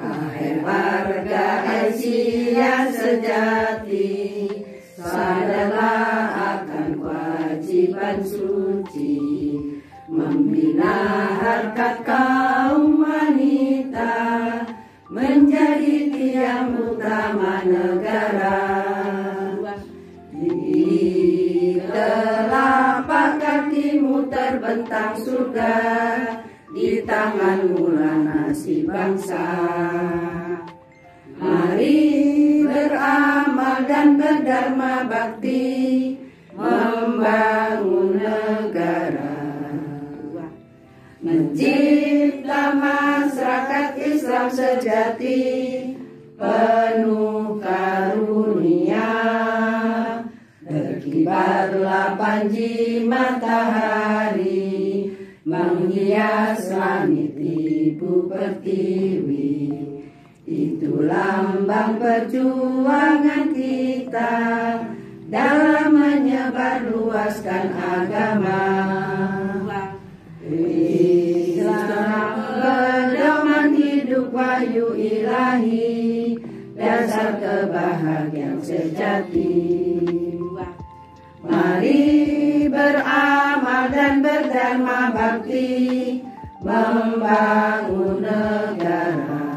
Wahai warga Asia sejati, sadarlah akan kewajiban suci membina harkat kaum wanita menjadi tiang utama negara. Di telapak kakimu terbentang surga, di tanganmu lah nasib bangsa. Mari beramal dan berdharma bakti membangun negara, mencipta masyarakat Islam sejati penuh karunia. Berkibarlah panji matahari menghias langit ibu pertiwi. Itu lambang perjuangan kita dalam menyebarluaskan agama Islam, pedoman hidup wahyu ilahi, dasar kebahagiaan sejati. Mari beramal dan berdharma bakti membangun negara,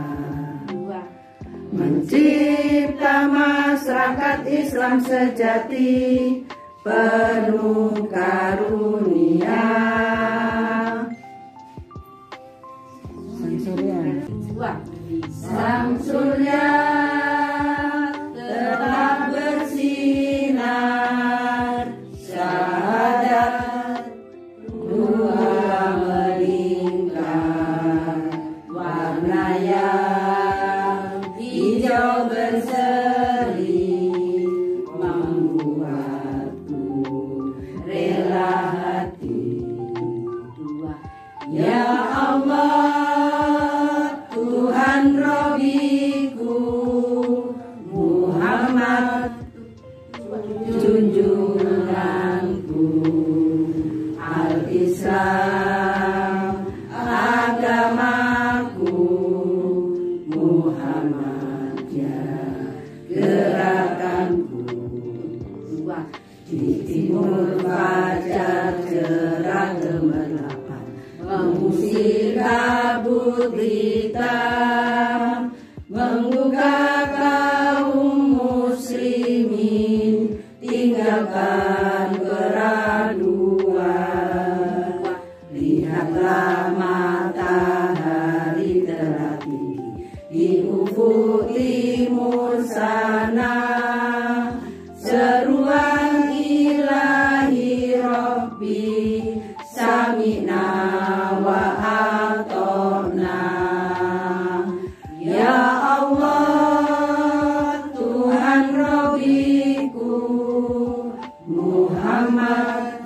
mencipta masyarakat Islam sejati penuh karunia. Sang surya telah bersinar, syahadat dua melingkar, warna yang hijau berseri membuatku rela hati. Ya Allah, Tuhan Robiku, Muhammad junjunganku, Al-Islam agamaku, Muhammadiyah gerakanku. Di timur fajar cerah gemerlapan mengusir kabut hitam, menggugah kaum muslimin tinggalkan keraguan. Lihatlah matahari telah tinggi di ufuk timur sana, seruan ilahi Rabbi sami'na wa ata'na. Ya Allah, Tuhan Rabbiku, Muhammad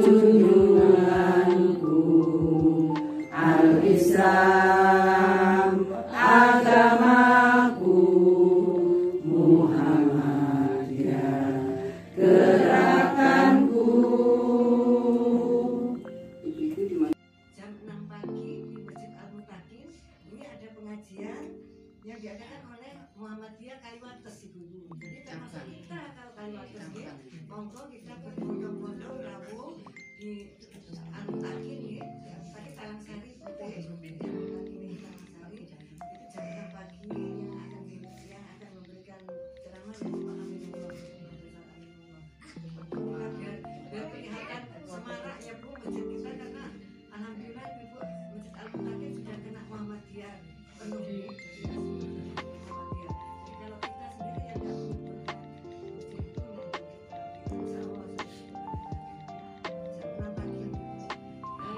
junjunganku, Al-Islam agamaku, Muhammadiyah gerakanku. Jam 6 pagi di Masjid Al-Mutakin ini ada pengajian yang diadakan oleh Muhammadiyah Kaliwates Ibu. Jadi termasuk kita kalau Kaliwates ya, monggo kita berbondong-bondong gabung di Al-Mutakin ya, tadi Talangsari putih ini Talangsari. Itu jam 6 pagi yang akan memberikan ceramah dari Pak Aminullah. Biar kelihatan semaraknya Bu masjid kita, karena alhamdulillah Ibu Masjid Al-Mutakin sudah kena Muhammadiyah penuh. Kalau kita sendiri yang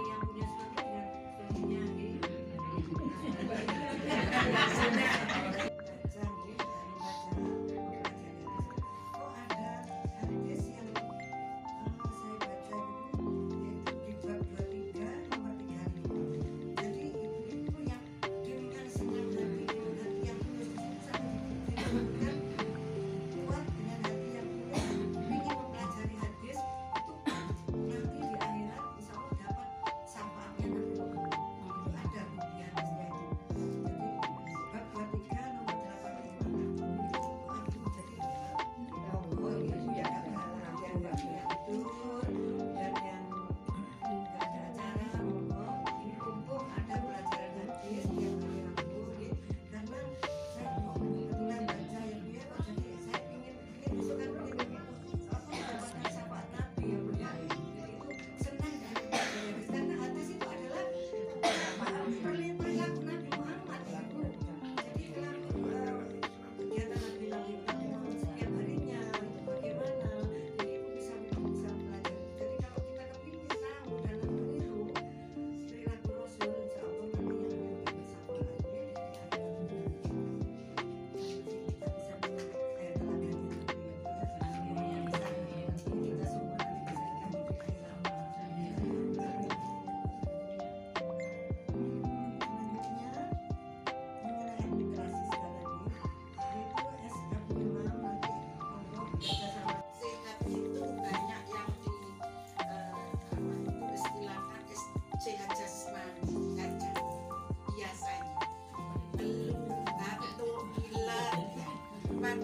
yang punya sepatu ya jadinya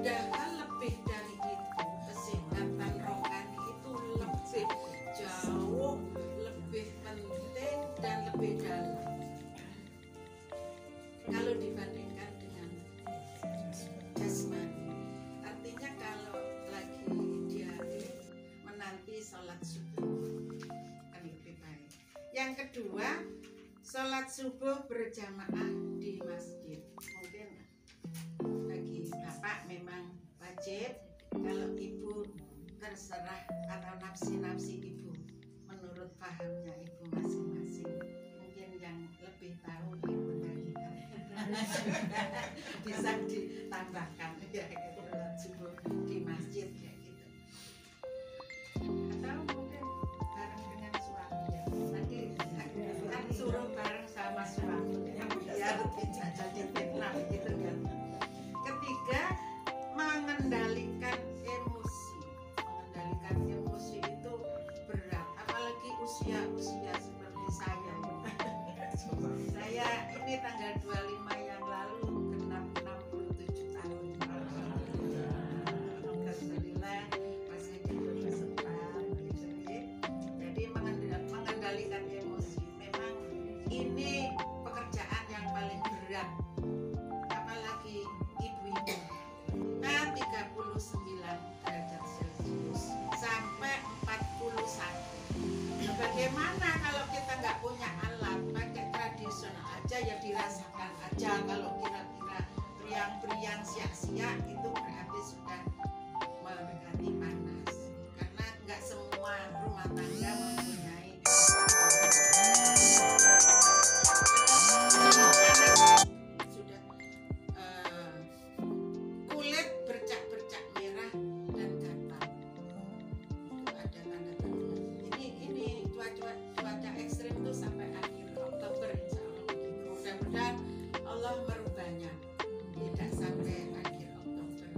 padahal lebih dari itu kesehatan rohani itu lebih jauh lebih penting dan lebih dalam kalau dibandingkan dengan jasmani. Artinya kalau lagi dia menanti sholat subuh kan lebih baik. Yang kedua, sholat subuh berjamaah di masjid. Mungkin bagi bapak memang wajib, kalau ibu terserah atau nafsi-nafsi ibu menurut pahamnya ibu masing-masing. Mungkin yang lebih tahu ibu dari bisa ditambahkan ya, sholat subuh di masjid kayak gitu. Atau mungkin bareng dengan suami ya. Nanti kan suruh bareng sama suami biar tidak jadi fitnah gitu kan. Ketiga, mengendalikan emosi. Mengendalikan emosi itu berat, apalagi usia-usia seperti saya. Saya ini tanggal 25 yang lalu genap 67 tahun. Alhamdulillah masih diberi sempat gitu ya. Jadi mengendalikan emosi memang ini pekerjaan yang paling berat, apalagi ibu-ibu. Nah, 39 derajat Celcius sampai 41. Bagaimana kalau kita nggak punya alat, pakai tradisional aja ya dirasakan aja. Kalau kira-kira priang-priang sia-sia itu berarti sudah mendekati panas, karena nggak semua rumah tangga mempunyai sudah kulit bercak-bercak merah dan gatal. Itu ada tanda-tanda. Ini cuaca ekstrim itu sampai akhir Oktober insya Allah. Mudah-mudahan Allah merubahnya tidak sampai akhir Oktober.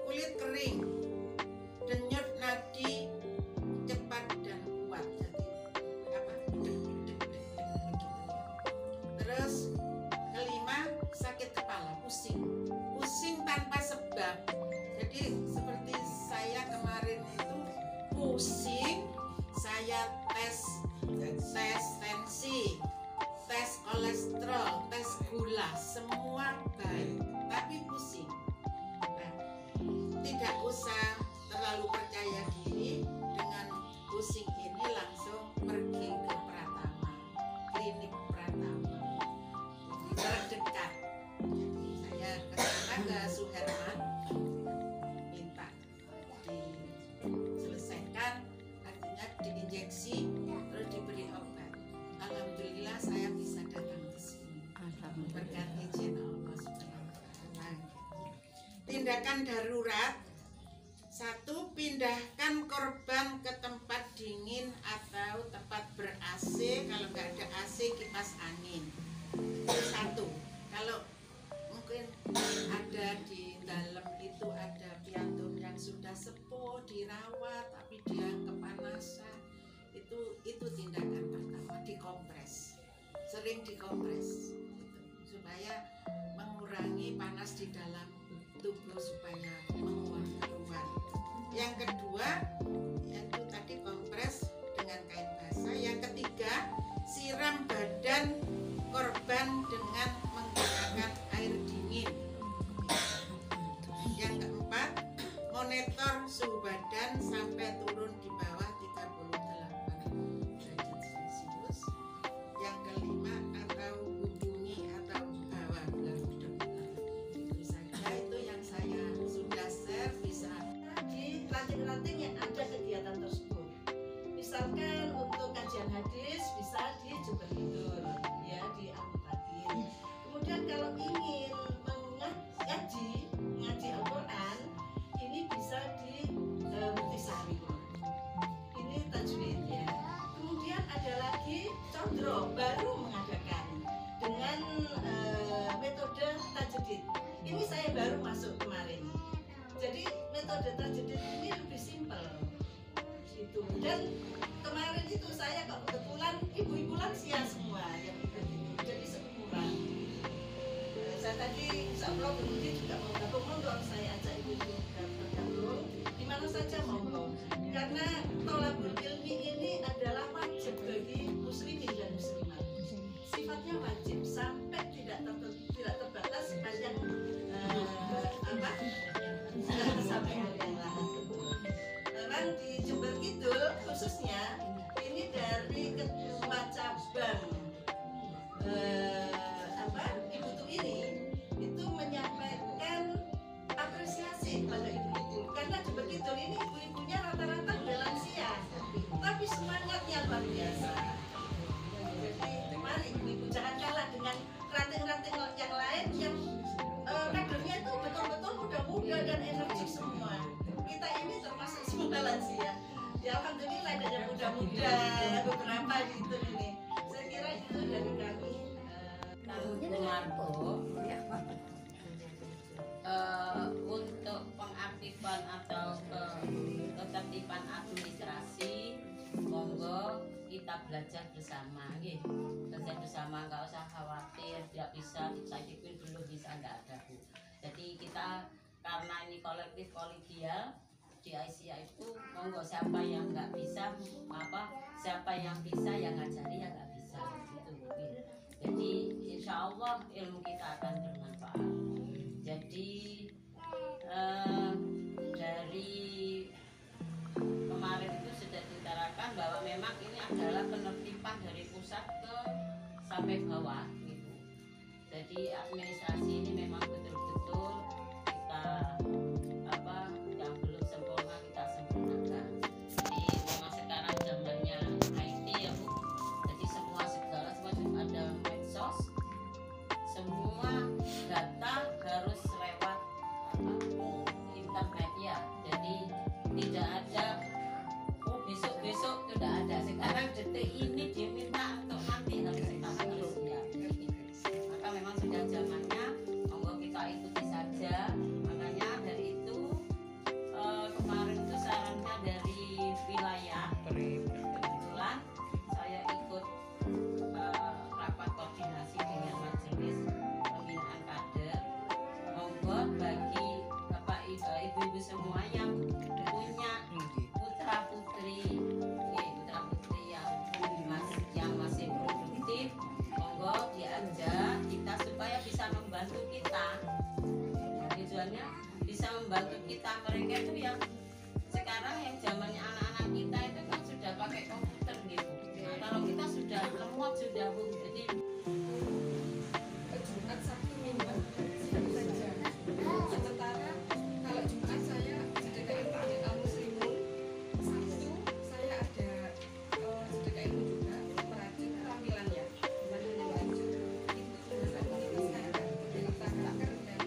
Kulit kering, denyut nadi cepat dan kuat, jadi apa? Begitu. Terus kelima, sakit kepala, pusing tanpa sebab. Jadi seperti saya kemarin itu pusing, saya tes tensi, tes kolesterol, tes gula, semua baik, tapi pusing. Nah, tidak usah terlalu percaya diri dengan pusing ini, langsung pergi ke Pratama, klinik Pratama terdekat. Saya kesana ke Suherman, minta diselesaikan, artinya diinjeksi terus diberi obat. Alhamdulillah saya bisa datang ke sini berkat izin Allah Subhanahu wa Ta'ala. Tindakan darurat: 1. Pindahkan korban ke tempat dingin atau tempat ber-AC. Kalau nggak ada AC, kipas angin. Itu 1. Kalau mungkin ada di dalam itu ada piantum yang sudah sepuh dirawat tapi dia kepanasan, itu tindakan pertama, dikompres, sering dikompres gitu, supaya mengurangi panas di dalam tubuh supaya menguap keluar. Yang kedua yaitu tadi kompres dengan kain basah. Yang ketiga, siram badan korban dengan menggunakan air dingin. Yang keempat, monitor suhu badan sampai turun di bawah 38 derajat Celcius. Yang kelima, atau hubungi atau bawa gelar dokter. Itu saja, itu yang saya sudah share. Bisa Di ranting-ranting yang ada kegiatan tersebut, misalkan untuk kajian hadis bisa di Jember Tidur ya, di Al-Mutakin. Kemudian kalau ingin ngaji Al-Quran, ini bisa di Mutisari, ini tajwid ya. Kemudian ada lagi Condro baru mengadakan dengan metode tajdid. Ini saya baru masuk kemarin. Jadi metode tajdid ini lebih simpel gitu. Dan kemarin itu saya kok kebetulan ibu-ibu lansia semua yang ikut itu, jadi seumuran. Saya tadi insya Allah Budi juga mau gabung, monggo saya ajak ibu-ibu bergabung di mana saja monggo. Karena tolabul ilmi ini adalah wajib bagi muslimin dan muslimat. Sifatnya wajib sampai tidak terbatas sepanjang sampai hari yang lalu. Memang di Jember Kidul khususnya ini dari ketua cabang Ibu Tu ini itu menyampaikan apresiasi pada ibu-ibu karena Jember Kidul ini ibu-ibunya rata-rata udah lansia tapi semangatnya luar biasa. Jadi mari ibu-ibu jangan kalah dengan ranting-ranting yang lain yang kadernya itu betul-betul muda-muda dan energik semua. Kita ini termasuk semua lansia. Ya alhamdulillah ada yang muda-muda beberapa gitu ini. Saya kira itu dari kami. Margo untuk pengaktifan atau ketertiban administrasi, monggo kita belajar bersama, belajar bersama, nggak usah khawatir, tidak bisa saya pun belum bisa, nggak ada Bu. Jadi kita karena ini kolektif kolegial di ICA itu, monggo siapa yang nggak bisa siapa yang bisa yang ngajari yang nggak bisa gitu. Jadi insya Allah ilmu kita akan bermanfaat. Jadi dari kemarin itu sudah diutarakan bahwa memang ini adalah penertiban dari pusat ke sampai bawah gitu. Jadi administrasi ini memang betul-betul kita yang belum sempurna kita sempurnakan. Jadi memang sekarang zamannya IT ya Bu. Jadi semua segala semua ada medsos, semua data harus lewat internet ya. Jadi tidak ada besok tidak ada. Sekarang detik ini diminta untuk nanti harus siap. Maka memang sudah zamannya, monggo kita ikuti saja. Makanya dari itu kemarin itu sarannya dari wilayah. Kebetulan saya ikut rapat koordinasi dengan majelis pembinaan kader. Monggo bagi Bapak Ibu semua yang punya putra putri yang masih produktif, monggo diajak kita supaya bisa membantu kita. Tujuannya bisa membantu kita. Mereka itu yang sekarang yang zamannya anak-anak kita itu kan sudah pakai komputer gitu. Nah, kalau kita sudah lemot sudah Bu, jadi Jumat Sabtu Minggu siang saja. Sementara kalau Jumat saya sedekah ilmu di Al Muslimun, Sabtu saya ada sedekah ilmu juga merajut tampilan ya, bukan hanya merajut itu tulisan saya dari kanker dan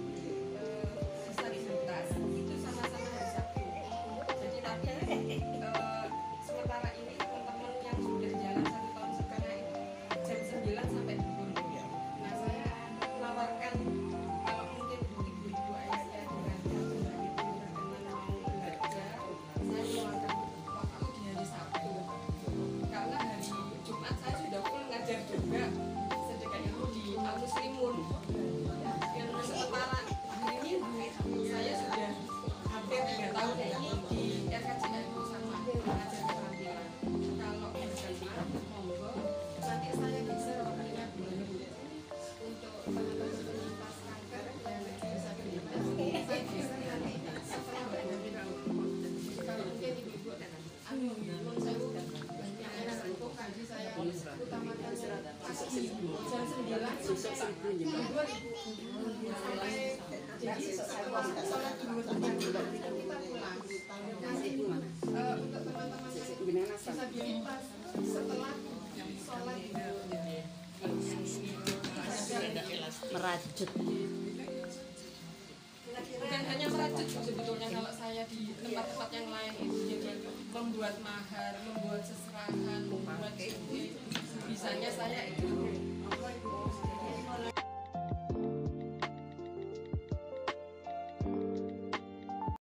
disabilitas itu sama-sama hari Sabtu. Jadi tadi sementara ini teman-teman yang sudah jalan 1 tahun setengah itu jam 9 sampai duhur. Nah saya menawarkan kalau mungkin ibu-ibu Aisyah dengan yang berkenan mau belajar, saya meluangkan waktu di hari Sabtu karena hari Jumat saya sudah full ngajar juga sedekah ilmu di Al Muslimun. Dan sementara hari ini saya sudah hampir 3 tahun ini di RKCN sama mengajar keterampilan. Kalau berkenan monggo nanti saya bisa memberikan untuk teman-teman penyintas kanker dan disabilitas. Saya bisa nanti setelah berkenan kalau mungkin ibu-ibu pun saya banyak yang sepuh kaji saya utamakan pagi jam 9 sampai 2.000 sampai jadi setelah sholat dulu kita pulang. Nanti untuk teman-teman yang disabilitas setelah sholat merajut. bukan hanya merajut sebetulnya kalau saya di tempat-tempat yang lain itu jadi membuat mahar, membuat seserahan, membuat bisanya saya itu